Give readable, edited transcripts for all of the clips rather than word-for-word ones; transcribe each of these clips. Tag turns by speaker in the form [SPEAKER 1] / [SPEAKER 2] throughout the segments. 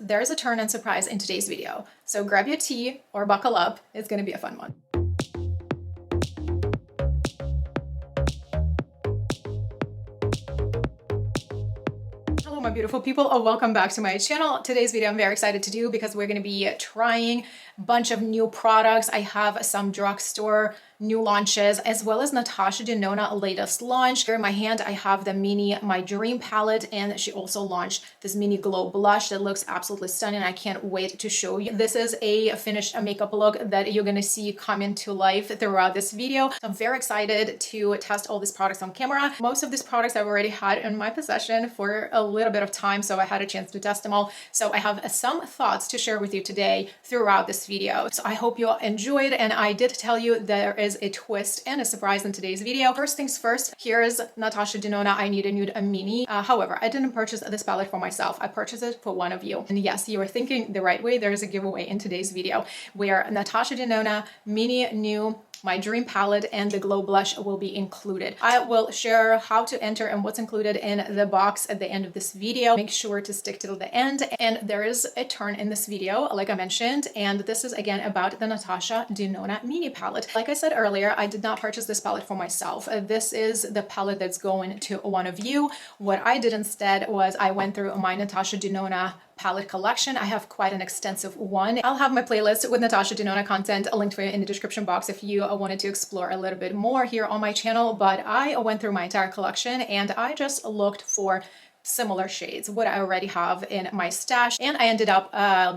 [SPEAKER 1] there's a turn and surprise in today's video. So grab your tea or buckle up. It's gonna be a fun one. Hello, my beautiful people. Welcome back to my channel. Today's video I'm very excited to do because we're gonna be trying a bunch of new products. I have some drugstore new launches, as well as Natasha Denona latest launch. Here in my hand, I have the mini My Dream palette, and she also launched this mini glow blush that looks absolutely stunning. I can't wait to show you. This is a finished makeup look that you're gonna see come into life throughout this video. So I'm very excited to test all these products on camera. Most of these products I've already had in my possession for a little bit of time, so I had a chance to test them all. So I have some thoughts to share with you today throughout this video. So I hope you all enjoyed, and I did tell you there is a twist and a surprise in today's video. First things first, here's Natasha Denona I Need a Nude a Mini. However, I didn't purchase this palette for myself. I purchased it for one of you. And yes, you are thinking the right way. There is a giveaway in today's video where Natasha Denona Mini New My Dream palette and the glow blush will be included. I will share how to enter and what's included in the box at the end of this video. Make sure to stick till the end. And there is a turn in this video, like I mentioned, and this is again about the Natasha Denona mini palette. Like I said earlier, I did not purchase this palette for myself. This is the palette that's going to one of you. What I did instead was I went through my Natasha Denona palette collection. I have quite an extensive one. I'll have my playlist with Natasha Denona content linked for you in the description box if you wanted to explore a little bit more here on my channel, but I went through my entire collection and I just looked for similar shades, what I already have in my stash, and I ended up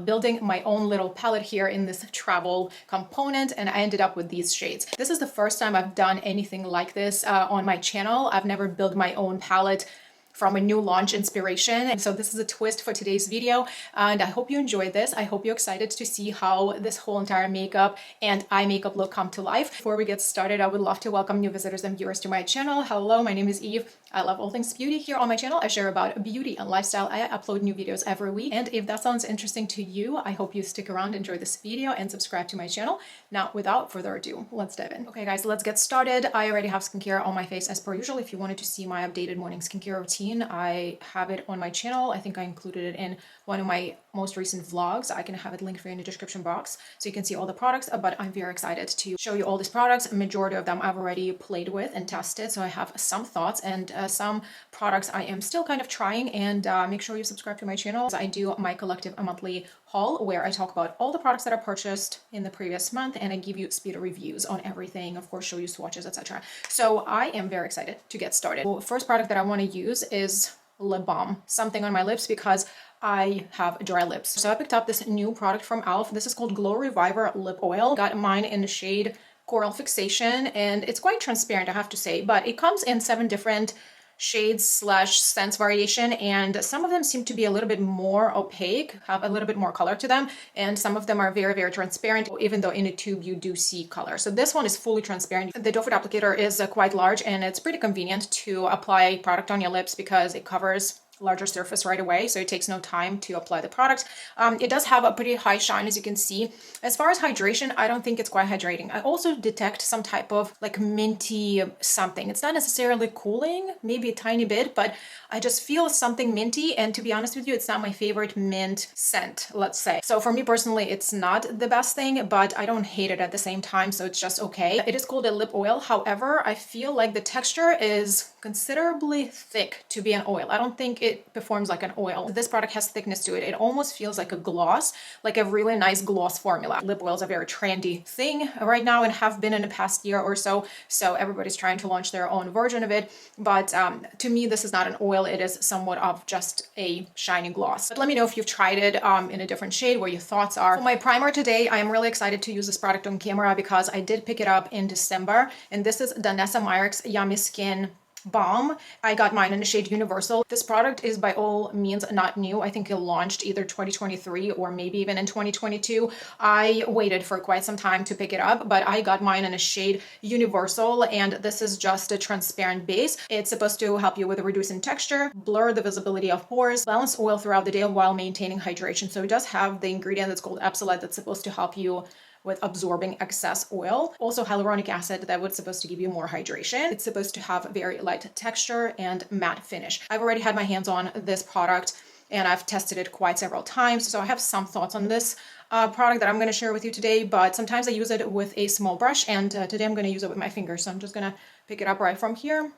[SPEAKER 1] building my own little palette here in this travel component, and I ended up with these shades. This is the first time I've done anything like this on my channel. I've never built my own palette from a new launch inspiration. And so this is a twist for today's video. And I hope you enjoyed this. I hope you're excited to see how this whole entire makeup and eye makeup look come to life. Before we get started, I would love to welcome new visitors and viewers to my channel. Hello, my name is Eve. I love all things beauty. Here on my channel, I share about beauty and lifestyle. I upload new videos every week. And if that sounds interesting to you, I hope you stick around, enjoy this video, and subscribe to my channel. Now, without further ado, let's dive in. Okay, guys, let's get started. I already have skincare on my face as per usual. If you wanted to see my updated morning skincare routine, I have it on my channel. I think I included it in one of my most recent vlogs. I can have it linked for you in the description box so you can see all the products, but I'm very excited to show you all these products. A majority of them I've already played with and tested, so I have some thoughts, and some products I am still kind of trying. And make sure you subscribe to my channel. I do my collective monthly haul where I talk about all the products that I purchased in the previous month, and I give you speed reviews on everything, of course, show you swatches, etc. So I am very excited to get started. Well, first product that I want to use is lip balm, something on my lips because I have dry lips. So I picked up this new product from e.l.f. This is called Glow Reviver Lip Oil. Got mine in the shade Coral Fixation, and it's quite transparent, I have to say, but it comes in 7 different shades slash scents variation, and some of them seem to be a little bit more opaque, have a little bit more color to them, and some of them are very, very transparent, even though in a tube you do see color. So this one is fully transparent. The doe foot applicator is quite large, and it's pretty convenient to apply product on your lips because it covers larger surface right away, so it takes no time to apply the product. It does have a pretty high shine, as you can see. As far as hydration, I don't think it's quite hydrating. I also detect some type of like minty something. It's not necessarily cooling, maybe a tiny bit, but I just feel something minty, and to be honest with you, it's not my favorite mint scent, let's say. So for me personally, it's not the best thing, but I don't hate it at the same time, so it's just okay. It is called a lip oil. However, I feel like the texture is considerably thick to be an oil. I don't think it performs like an oil. This product has thickness to it. It almost feels like a gloss, like a really nice gloss formula. Lip oils are a very trendy thing right now and have been in the past year or so. So everybody's trying to launch their own version of it. But to me, this is not an oil. It is somewhat of just a shiny gloss. But let me know if you've tried it in a different shade, what your thoughts are. For my primer today, I am really excited to use this product on camera because I did pick it up in December. And this is Danessa Myricks Yummy Skin Balm. I got mine in the shade Universal. This product is by all means not new. I think it launched either 2023 or maybe even in 2022. I waited for quite some time to pick it up, but I got mine in a shade Universal, and this is just a transparent base. It's supposed to help you with reducing texture, blur the visibility of pores, balance oil throughout the day while maintaining hydration. So it does have the ingredient that's called Epsilite that's supposed to help you with absorbing excess oil. Also hyaluronic acid that was supposed to give you more hydration. It's supposed to have very light texture and matte finish. I've already had my hands on this product and I've tested it quite several times. So I have some thoughts on this product that I'm going to share with you today, but sometimes I use it with a small brush, and today I'm going to use it with my fingers. So I'm just going to pick it up right from here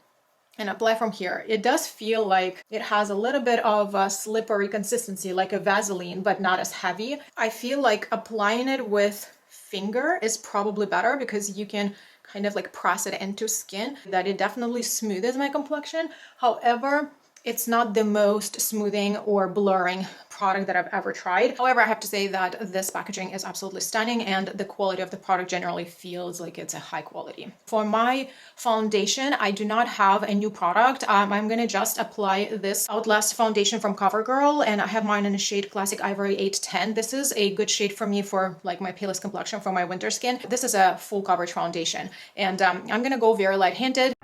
[SPEAKER 1] and apply from here. It does feel like it has a little bit of a slippery consistency, like a Vaseline, but not as heavy. I feel like applying it with finger is probably better because you can kind of like press it into skin, that it definitely smoothes my complexion. However, it's not the most smoothing or blurring product that I've ever tried. However, I have to say that this packaging is absolutely stunning and the quality of the product generally feels like it's a high quality. For my foundation, I do not have a new product. I'm gonna just apply this Outlast foundation from CoverGirl, and I have mine in the shade Classic Ivory 810. This is a good shade for me for like my palest complexion for my winter skin. This is a full coverage foundation, and I'm gonna go very light-handed.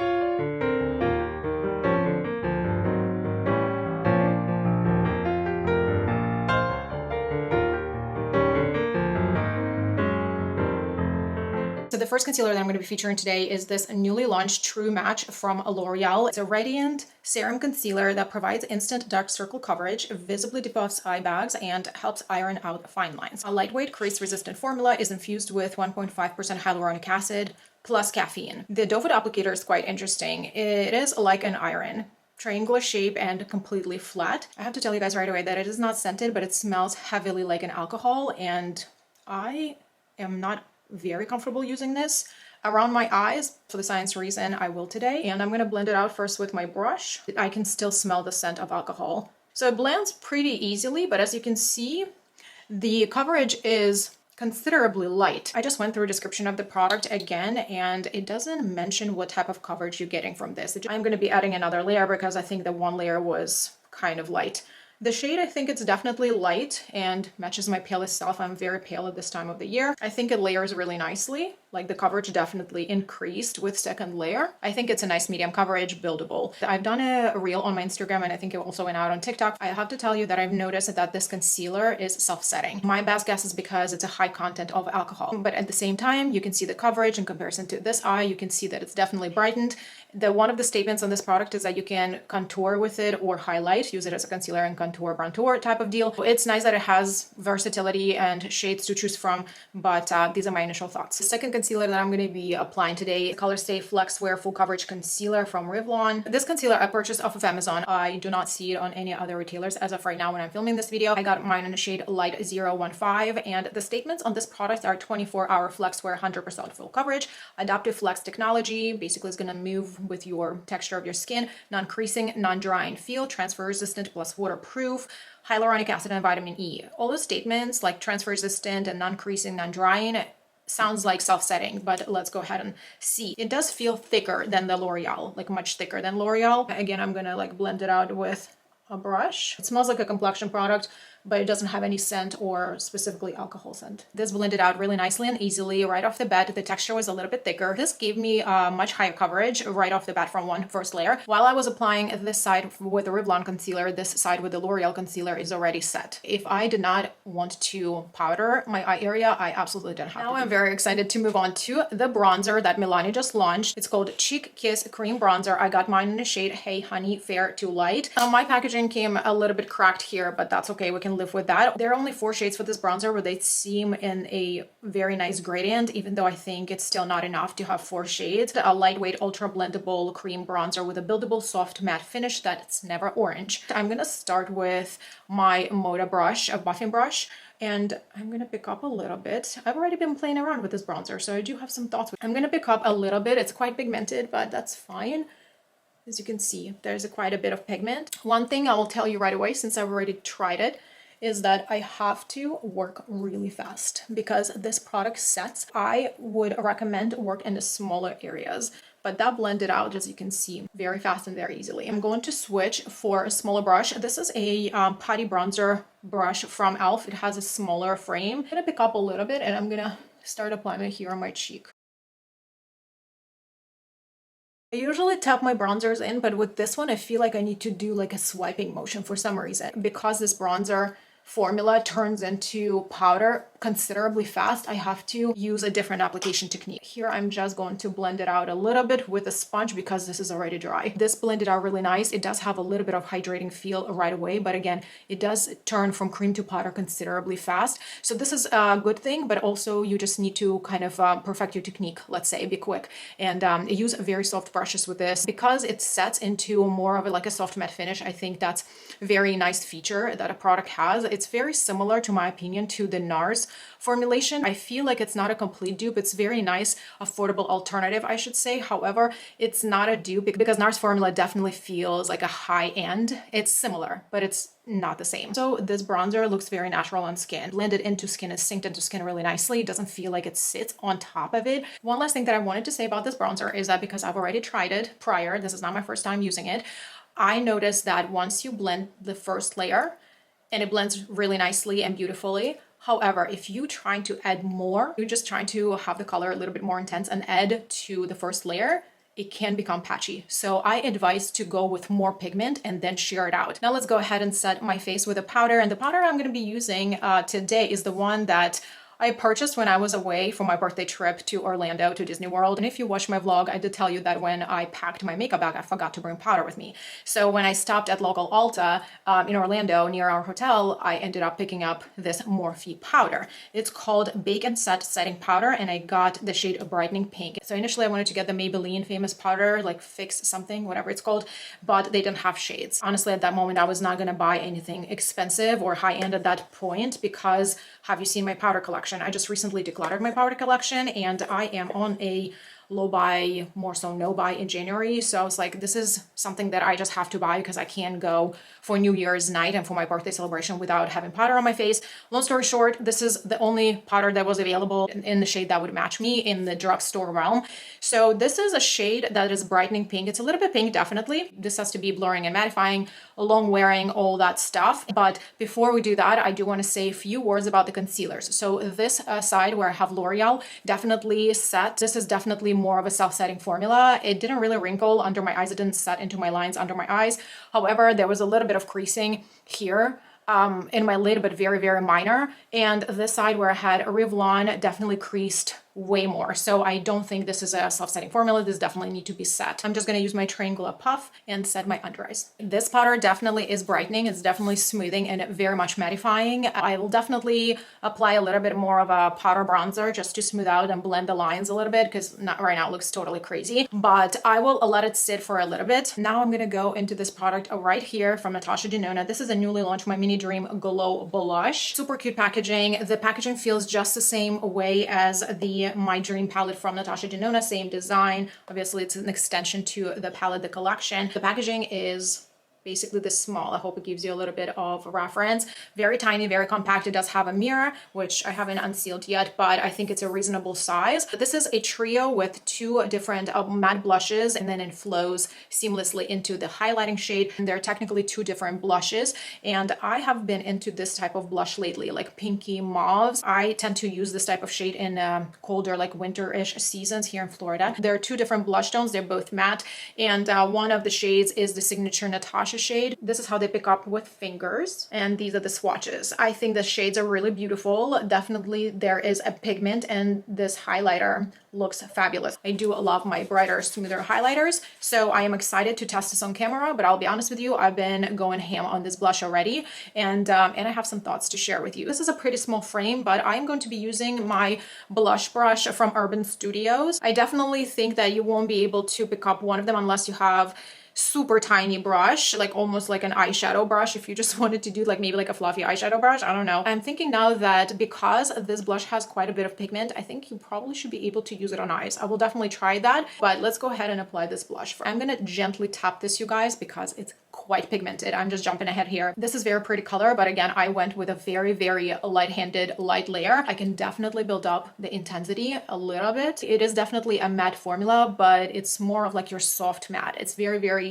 [SPEAKER 1] So the first concealer that I'm going to be featuring today is this newly launched True Match from L'Oreal. It's a radiant serum concealer that provides instant dark circle coverage, visibly debuffs eye bags, and helps iron out fine lines. A lightweight crease-resistant formula is infused with 1.5% hyaluronic acid plus caffeine. The doe foot applicator is quite interesting. It is like an iron, triangular shape and completely flat. I have to tell you guys right away that it is not scented, but it smells heavily like an alcohol, and I am not very comfortable using this around my eyes. For the science reason, I will today. And I'm going to blend it out first with my brush. I can still smell the scent of alcohol. So it blends pretty easily, but as you can see, the coverage is considerably light. I just went through a description of the product again, and it doesn't mention what type of coverage you're getting from this. I'm going to be adding another layer because I think the one layer was kind of light. The shade, I think it's definitely light and matches my palest self. I'm very pale at this time of the year. I think it layers really nicely. Like the coverage definitely increased with second layer. I think it's a nice medium coverage, buildable. I've done a reel on my Instagram, and I think it also went out on TikTok. I have to tell you that I've noticed that this concealer is self-setting. My best guess is because it's a high content of alcohol, but at the same time, you can see the coverage in comparison to this eye. You can see that it's definitely brightened. One of the statements on this product is that you can contour with it or highlight, use it as a concealer and contour, bronzer type of deal. It's nice that it has versatility and shades to choose from, but these are my initial thoughts. The second concealer that I'm going to be applying today, Color Stay Flex Wear Full Coverage Concealer from Revlon. This concealer I purchased off of Amazon. I do not see it on any other retailers as of right now when I'm filming this video. I got mine in the shade Light 015, and the statements on this product are 24-hour flex wear, 100% full coverage, adaptive flex technology, basically is going to move with your texture of your skin, non-creasing, non-drying feel, transfer resistant plus waterproof, hyaluronic acid and vitamin E. All those statements like transfer resistant and non-creasing, non-drying sounds like self-setting, but let's go ahead and see. It does feel thicker than the L'Oreal, like much thicker than L'Oreal. Again, I'm gonna like blend it out with a brush. It smells like a complexion product, but it doesn't have any scent or specifically alcohol scent. This blended out really nicely and easily right off the bat. The texture was a little bit thicker. This gave me much higher coverage right off the bat from one first layer. While I was applying this side with the Revlon concealer, this side with the L'Oreal concealer is already set. If I did not want to powder my eye area, I absolutely didn't have to. Now I'm very excited to move on to the bronzer that Milani just launched. It's called Cheek Kiss Cream Bronzer. I got mine in the shade Hey Honey Fair to Light. My packaging came a little bit cracked here, but that's okay. We can live with that. There are only 4 shades for this bronzer, but they seem in a very nice gradient, even though I think it's still not enough to have 4 shades. A lightweight, ultra blendable cream bronzer with a buildable soft matte finish that's never orange. I'm gonna start with my Moda brush, a buffing brush, and I'm gonna pick up a little bit. I've already been playing around with this bronzer, so I do have some thoughts. I'm gonna pick up a little bit. It's quite pigmented, but that's fine. As you can see, there's quite a bit of pigment. One thing I will tell you right away, since I've already tried it, is that I have to work really fast because this product sets. I would recommend work in the smaller areas, but that blended out, as you can see, very fast and very easily. I'm going to switch for a smaller brush. This is a putty bronzer brush from e.l.f. It has a smaller frame. I'm gonna pick up a little bit and I'm gonna start applying it here on my cheek. I usually tap my bronzers in, but with this one, I feel like I need to do like a swiping motion for some reason. Because this bronzer formula turns into powder considerably fast, I have to use a different application technique. Here, I'm just going to blend it out a little bit with a sponge because this is already dry. This blended out really nice. It does have a little bit of hydrating feel right away, but again, it does turn from cream to powder considerably fast. So this is a good thing, but also you just need to kind of perfect your technique, let's say, be quick. And use very soft brushes with this. Because it sets into more of like a soft matte finish, I think that's a very nice feature that a product has. It's very similar, to my opinion, to the NARS formulation. I feel like it's not a complete dupe. It's very nice, affordable alternative, I should say. However, it's not a dupe because NARS formula definitely feels like a high end. It's similar, but it's not the same. So this bronzer looks very natural on skin. Blended into skin, is synced into skin really nicely. It doesn't feel like it sits on top of it. One last thing that I wanted to say about this bronzer is that because I've already tried it prior, this is not my first time using it, I noticed that once you blend the first layer, and it blends really nicely and beautifully. However, if you trying to add more, you're just trying to have the color a little bit more intense and add to the first layer, it can become patchy. So I advise to go with more pigment and then sheer it out. Now let's go ahead and set my face with a powder. And the powder I'm gonna be using today is the one that I purchased when I was away for my birthday trip to Orlando to Disney World. And if you watch my vlog, I did tell you that when I packed my makeup bag, I forgot to bring powder with me. So when I stopped at local Ulta in Orlando near our hotel, I ended up picking up this Morphe powder. It's called Bake and Set Setting Powder, and I got the shade Brightening Pink. So initially I wanted to get the Maybelline famous powder, like Fix something, whatever it's called, but they didn't have shades. Honestly, at that moment, I was not gonna buy anything expensive or high-end at that point because have you seen my powder collection? I just recently decluttered my powder collection and I am on a low buy, more so no buy in January. So I was like, this is something that I just have to buy because I can't go for New Year's night and for my birthday celebration without having powder on my face. Long story short, this is the only powder that was available in the shade that would match me in the drugstore realm. So this is a shade that is brightening pink. It's a little bit pink, definitely. This has to be blurring and mattifying, long wearing, all that stuff. But before we do that, I do want to say a few words about the concealers. So this side where I have L'Oreal, definitely set. This is definitely more of a self-setting formula. It didn't really wrinkle under my eyes. It didn't set into my lines under my eyes. However, there was a little bit of creasing here in my lid, but very, very minor. And this side where I had a Revlon definitely creased way more. So I don't think this is a self-setting formula. This definitely need to be set. I'm just going to use my Triangular Puff and set my under eyes. This powder definitely is brightening. It's definitely smoothing and very much mattifying. I will definitely apply a little bit more of a powder bronzer just to smooth out and blend the lines a little bit because not right now it looks totally crazy, but I will let it sit for a little bit. Now I'm going to go into this product right here from Natasha Denona. This is a newly launched My Mini Dream Glow Blush. Super cute packaging. The packaging feels just the same way as the My Dream palette from Natasha Denona, same design. Obviously, it's an extension to the palette, the collection. The packaging is basically this small. I hope it gives you a little bit of reference. Very tiny, very compact. It does have a mirror, which I haven't unsealed yet, but I think it's a reasonable size. This is a trio with two different matte blushes, and then it flows seamlessly into the highlighting shade. And they're technically two different blushes, and I have been into this type of blush lately, like pinky mauves. I tend to use this type of shade in colder, like winter-ish seasons here in Florida. There are two different blush tones. They're both matte, and one of the shades is the signature Natasha shade. This is how they pick up with fingers, and these are the swatches. I think the shades are really beautiful. Definitely there is a pigment, and this highlighter looks fabulous. I do love my brighter, smoother highlighters, so I am excited to test this on camera, but I'll be honest with you, I've been going ham on this blush already, and I have some thoughts to share with you. This is a pretty small frame, but I'm going to be using my blush brush from Urban Studios. I definitely think that you won't be able to pick up one of them unless you have super tiny brush, like almost like an eyeshadow brush. If you just wanted to do like maybe like a fluffy eyeshadow brush, I don't know. I'm thinking now that because this blush has quite a bit of pigment, I think you probably should be able to use it on eyes. I will definitely try that, but let's go ahead and apply this blush. I'm gonna gently tap this, you guys, because it's quite pigmented. I'm just jumping ahead here. This is very pretty color, but again, I went with a very, very light-handed light layer. I can definitely build up the intensity a little bit. It is definitely a matte formula, but it's more of like your soft matte. It's very, very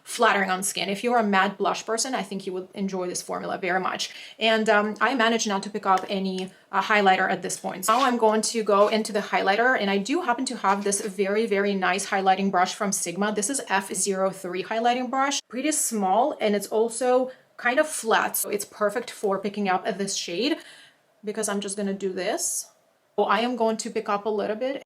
[SPEAKER 1] flattering on skin. If you're a matte blush person, I think you would enjoy this formula very much. And I managed not to pick up any highlighter at this point. So now I'm going to go into the highlighter, and I do happen to have this very, very nice highlighting brush from Sigma. This is F03 highlighting brush. Pretty small, and it's also kind of flat, so it's perfect for picking up this shade. because I'm just gonna do this. So I am going to pick up a little bit.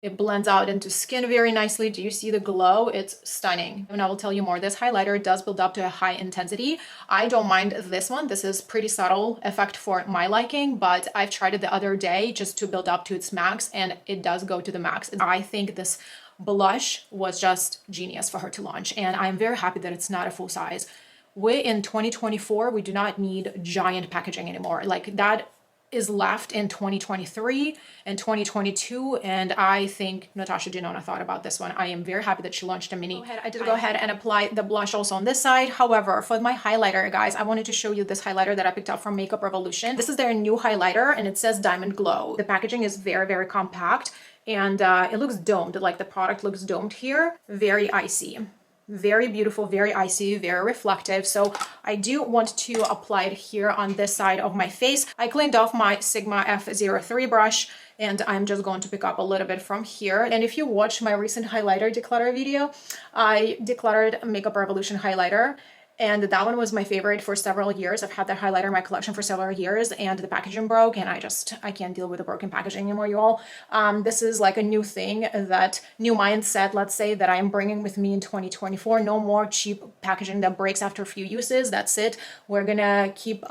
[SPEAKER 1] It blends out into skin very nicely. Do you see the glow? It's stunning. And I will tell you more. This highlighter does build up to a high intensity. I don't mind this one. This is pretty subtle effect for my liking, but I've tried it the other day just to build up to its max, and it does go to the max. I think this blush was just genius for her to launch, and I'm very happy that it's not a full size. We in 2024, we do not need giant packaging anymore. Like that is left in 2023 and 2022, and I think Natasha Denona thought about this one. I am very happy that she launched a mini. I did go ahead and apply the blush also on this side. However, for my highlighter, guys, I wanted to show you this highlighter that I picked up from Makeup Revolution. This is their new highlighter, and it says Diamond Glow. The packaging is very, very compact, and it looks domed, like the product looks domed here. Very icy. Very beautiful, very icy, very reflective. So I do want to apply it here on this side of my face. I cleaned off my Sigma F03 brush, and I'm just going to pick up a little bit from here. And if you watch my recent highlighter declutter video, I decluttered Makeup Revolution highlighter, and that one was my favorite for several years. I've had that highlighter in my collection for several years, and the packaging broke, and I can't deal with the broken packaging anymore, you all. This is like a new thing, that new mindset, let's say, that I'm bringing with me in 2024. No more cheap packaging that breaks after a few uses. That's it. We're gonna keep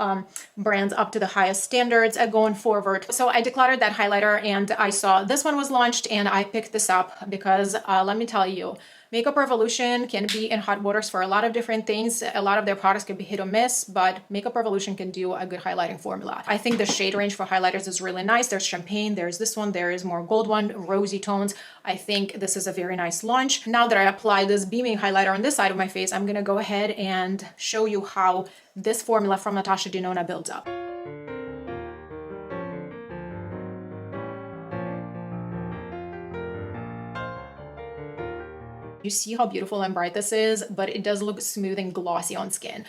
[SPEAKER 1] brands up to the highest standards going forward. So I decluttered that highlighter, and I saw this one was launched, and I picked this up because let me tell you, Makeup Revolution can be in hot waters for a lot of different things. A lot of their products can be hit or miss, but Makeup Revolution can do a good highlighting formula. I think the shade range for highlighters is really nice. There's champagne, there's this one, there is more gold one, rosy tones. I think this is a very nice launch. Now that I apply this beaming highlighter on this side of my face, I'm gonna go ahead and show you how this formula from Natasha Denona builds up. You see how beautiful and bright this is, but it does look smooth and glossy on skin.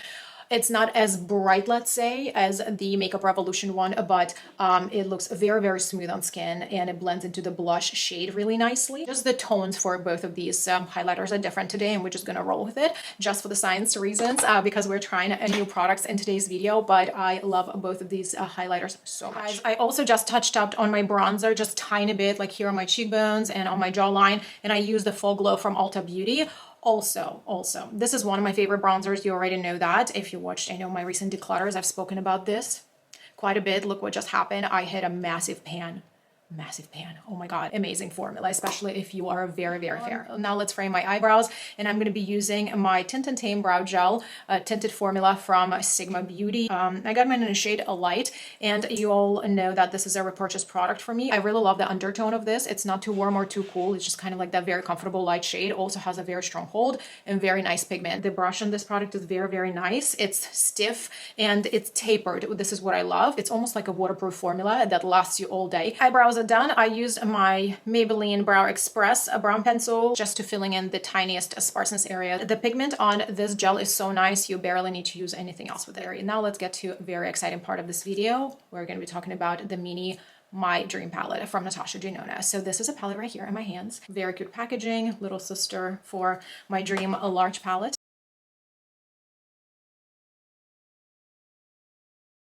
[SPEAKER 1] It's not as bright, let's say, as the Makeup Revolution one, but it looks very, very smooth on skin, and it blends into the blush shade really nicely. Just the tones for both of these highlighters are different today, and we're just gonna roll with it just for the science reasons, because we're trying new products in today's video, but I love both of these highlighters so much. I also just touched up on my bronzer just tiny bit, like here on my cheekbones and on my jawline, and I use the Full Glow from Ulta Beauty. Also, this is one of my favorite bronzers. You already know that. If you watched, I know my recent declutters, I've spoken about this quite a bit. Look what just happened. I hit a massive pan. Oh my god, amazing formula, especially if you are very, very fair. Now let's frame my eyebrows, and I'm going to be using my Tint and Tame Brow Gel tinted formula from Sigma Beauty. I got mine in a shade Light, and you all know that this is a repurchase product for me. I really love the undertone of this. It's not too warm or too cool. It's just kind of like that very comfortable light shade. Also has a very strong hold and very nice pigment. The brush on this product is very, very nice. It's stiff and it's tapered. This is what I love. It's almost like a waterproof formula that lasts you all day. Eyebrows done. I used my Maybelline Brow Express brown pencil just to filling in the tiniest sparseness area. The pigment on this gel is so nice, you barely need to use anything else with it. Now let's get to a very exciting part of this video. We're going to be talking about the mini My Dream palette from Natasha Denona. So this is a palette right here in my hands. Very cute packaging, little sister for My Dream, a large palette.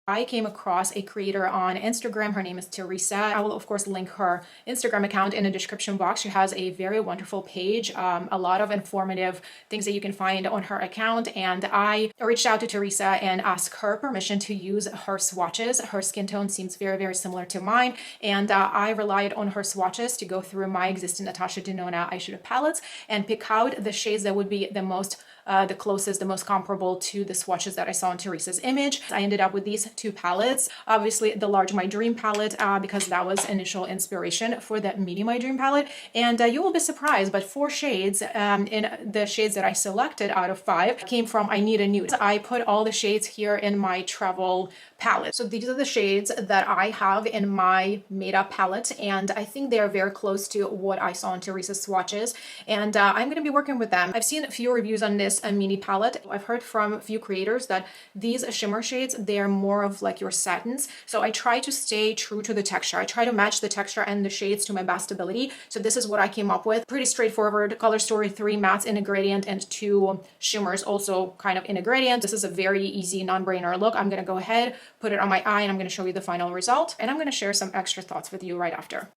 [SPEAKER 1] I came across a creator on Instagram. Her name is Teresa. I will, of course, link her Instagram account in the description box. She has a very wonderful page, a lot of informative things that you can find on her account. And I reached out to Teresa and asked her permission to use her swatches. Her skin tone seems very, very similar to mine. And I relied on her swatches to go through my existing Natasha Denona eyeshadow palettes and pick out the shades that would be the most the closest, the most comparable to the swatches that I saw in Teresa's image. I ended up with these two palettes. Obviously, the large My Dream palette, because that was initial inspiration for the mini My Dream palette. And you will be surprised, but 4 shades in the shades that I selected out of 5 came from I Need a Nude. I put all the shades here in my travel palette. So these are the shades that I have in my made up palette, and I think they are very close to what I saw in Teresa's swatches, and I'm going to be working with them. I've seen a few reviews on this this mini palette. I've heard from a few creators that these shimmer shades, they're more of like your satins. So I try to stay true to the texture. I try to match the texture and the shades to my best ability. So this is what I came up with. Pretty straightforward. Color Story 3 mattes in a gradient and 2 shimmers also kind of in a gradient. This is a very easy non-brainer look. I'm going to go ahead, put it on my eye, and I'm going to show you the final result. And I'm going to share some extra thoughts with you right after.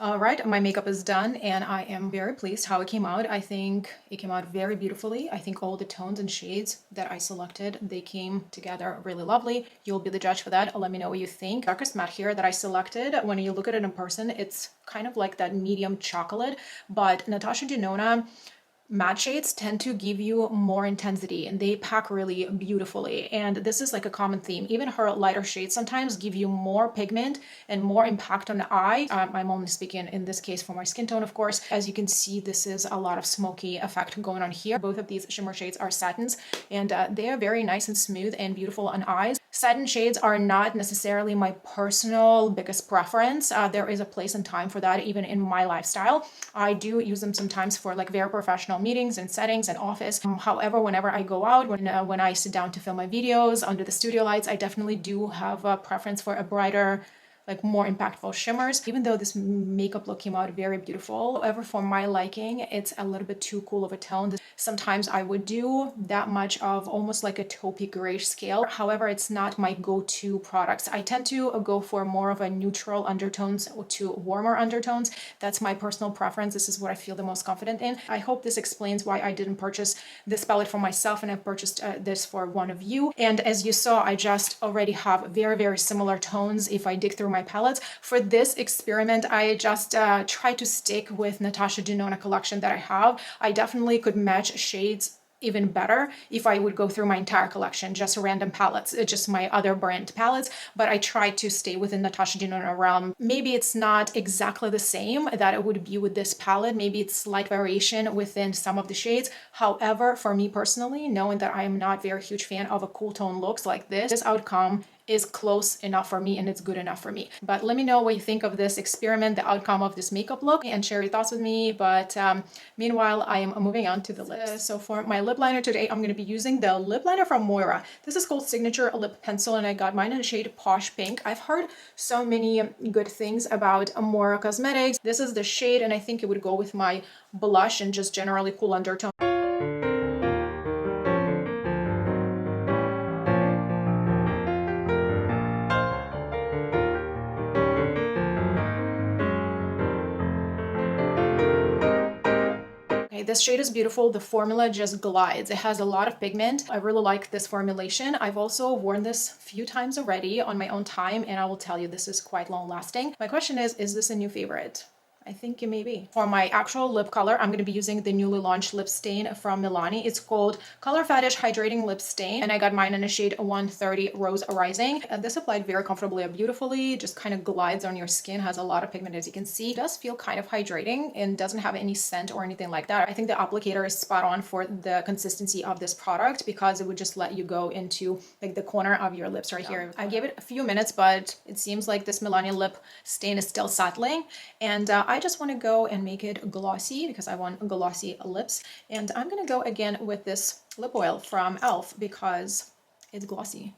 [SPEAKER 1] All right, my makeup is done and I am very pleased how it came out. I think it came out very beautifully. I think all the tones and shades that I selected, they came together really lovely. You'll be the judge for that. Let me know what you think. Darkest matte here that I selected, when you look at it in person, it's kind of like that medium chocolate, but Natasha Denona matte shades tend to give you more intensity and they pack really beautifully, and this is like a common theme. Even her lighter shades sometimes give you more pigment and more impact on the eye. I'm only speaking in this case for my skin tone, of course. As you can see, this is a lot of smoky effect going on here. Both of these shimmer shades are satins, and they are very nice and smooth and beautiful on eyes. Satin shades are not necessarily my personal biggest preference. There is a place and time for that even in my lifestyle. I do use them sometimes for like very professional meetings and settings and office. However, whenever I go out, when I sit down to film my videos under the studio lights, I definitely do have a preference for a brighter, like more impactful shimmers. Even though this makeup look came out very beautiful, however, for my liking, it's a little bit too cool of a tone. Sometimes I would do that much of almost like a taupey grayish scale. However, it's not my go-to products. I tend to go for more of a neutral undertones to warmer undertones. That's my personal preference. This is what I feel the most confident in. I hope this explains why I didn't purchase this palette for myself and I purchased this for one of you. And as you saw, I just already have very, very similar tones if I dig through my palettes. For this experiment, I just tried to stick with Natasha Denona collection that I have. I definitely could match shades even better if I would go through my entire collection, just random palettes, just my other brand palettes, but I tried to stay within Natasha Denona realm. Maybe it's not exactly the same that it would be with this palette. Maybe it's slight variation within some of the shades. However, for me personally, knowing that I am not very huge fan of a cool tone looks like this outcome is close enough for me and it's good enough for me. But let me know what you think of this experiment, the outcome of this makeup look, and share your thoughts with me. But meanwhile, I am moving on to the lips. So for my lip liner today, I'm going to be using the lip liner from Moira. This is called Signature Lip Pencil and I got mine in the shade Posh Pink. I've heard so many good things about Moira Cosmetics. This is the shade and I think it would go with my blush and just generally cool undertone. This shade is beautiful. The formula just glides. It has a lot of pigment. I really like this formulation. I've also worn this a few times already on my own time, and I will tell you this is quite long lasting. My question is this a new favorite? I think it may be. For my actual lip color, I'm going to be using the newly launched lip stain from Milani. It's called Color Fetish Hydrating Lip Stain, and I got mine in the shade 130 Rose Rising. And this applied very comfortably and beautifully, just kind of glides on your skin, has a lot of pigment as you can see. It does feel kind of hydrating and doesn't have any scent or anything like that. I think the applicator is spot on for the consistency of this product because it would just let you go into like the corner of your lips right here. I gave it a few minutes, but it seems like this Milani lip stain is still settling, and I just want to go and make it glossy because I want glossy lips. And I'm going to go again with this lip oil from e.l.f. because it's glossy.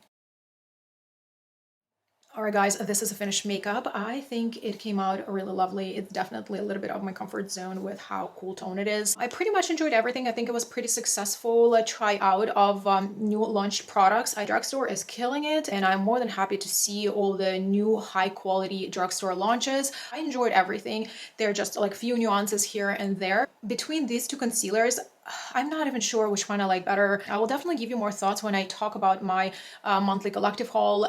[SPEAKER 1] Alright guys, this is a finished makeup. I think it came out really lovely. It's definitely a little bit of my comfort zone with how cool tone it is. I pretty much enjoyed everything. I think it was pretty successful try out of new launched products. Drugstore is killing it and I'm more than happy to see all the new high quality drugstore launches. I enjoyed everything. There are just like few nuances here and there. Between these two concealers, I'm not even sure which one I like better. I will definitely give you more thoughts when I talk about my monthly collective haul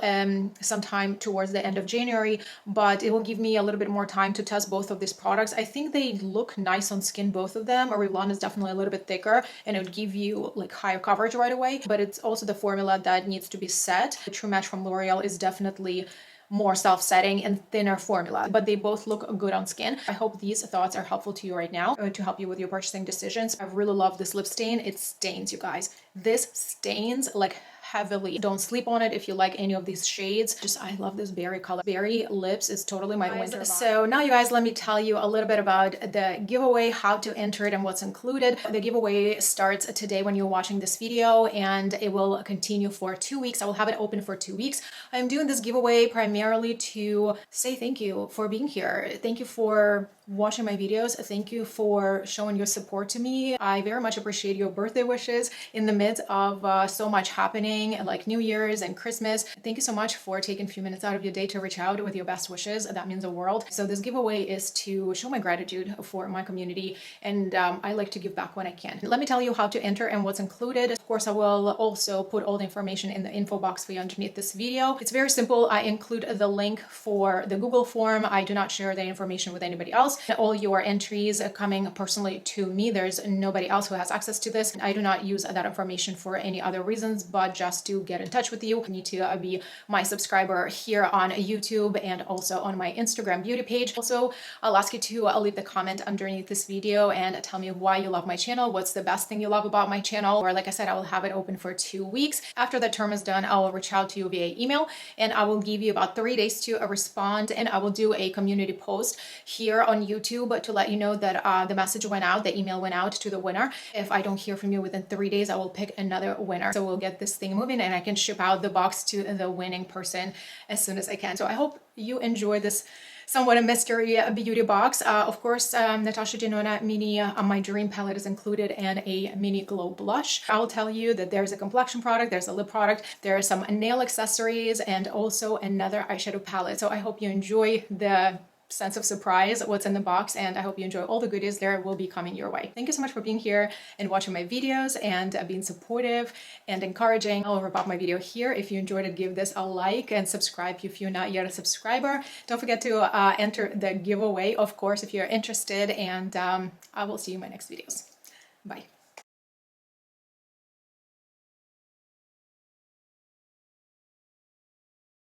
[SPEAKER 1] sometime towards the end of January, but it will give me a little bit more time to test both of these products. I think they look nice on skin, both of them. Revlon is definitely a little bit thicker and it would give you like higher coverage right away, but it's also the formula that needs to be set. The True Match from L'Oreal is definitely more self-setting and thinner formula, but they both look good on skin. I hope these thoughts are helpful to you right now to help you with your purchasing decisions. I really love this lip stain. It stains, you guys. This stains like heavily. Don't sleep on it if you like any of these shades. Just, I love this berry color. Berry lips is totally my winter vibe. So now you guys, let me tell you a little bit about the giveaway, how to enter it and what's included. The giveaway starts today when you're watching this video and it will continue for 2 weeks. I will have it open for 2 weeks. I'm doing this giveaway primarily to say thank you for being here. Thank you for watching my videos. Thank you for showing your support to me. I very much appreciate your birthday wishes in the midst of so much happening like New Year's and Christmas. Thank you so much for taking a few minutes out of your day to reach out with your best wishes. That means the world. So this giveaway is to show my gratitude for my community, and I like to give back when I can. Let me tell you how to enter and what's included. Of course, I will also put all the information in the info box for you underneath this video. It's very simple. I include the link for the Google form. I do not share the information with anybody else. All your entries are coming personally to me. There's nobody else who has access to this. I do not use that information for any other reasons, but just to get in touch with you. You need to be my subscriber here on YouTube and also on my Instagram beauty page. Also, I'll ask you to leave the comment underneath this video and tell me why you love my channel. What's the best thing you love about my channel? Or like I said, I will have it open for 2 weeks. After the term is done, I will reach out to you via email and I will give you about 3 days to respond, and I will do a community post here on YouTube to let you know that the message went out, the email went out to the winner. If I don't hear from you within 3 days, I will pick another winner. So we'll get this thing moving and I can ship out the box to the winning person as soon as I can. So I hope you enjoy this somewhat a mystery beauty box. Of course, Natasha Denona mini my dream palette is included, and a mini glow blush. I'll tell you that there's a complexion product, there's a lip product, there are some nail accessories, and also another eyeshadow palette. So I hope you enjoy the sense of surprise what's in the box, and I hope you enjoy all the goodies there will be coming your way. Thank you so much for being here and watching my videos and being supportive and encouraging all over about my video here. If you enjoyed it, give this a like and subscribe if you're not yet a subscriber. Don't forget to enter the giveaway, of course, if you're interested, and I will see you in my next videos. Bye.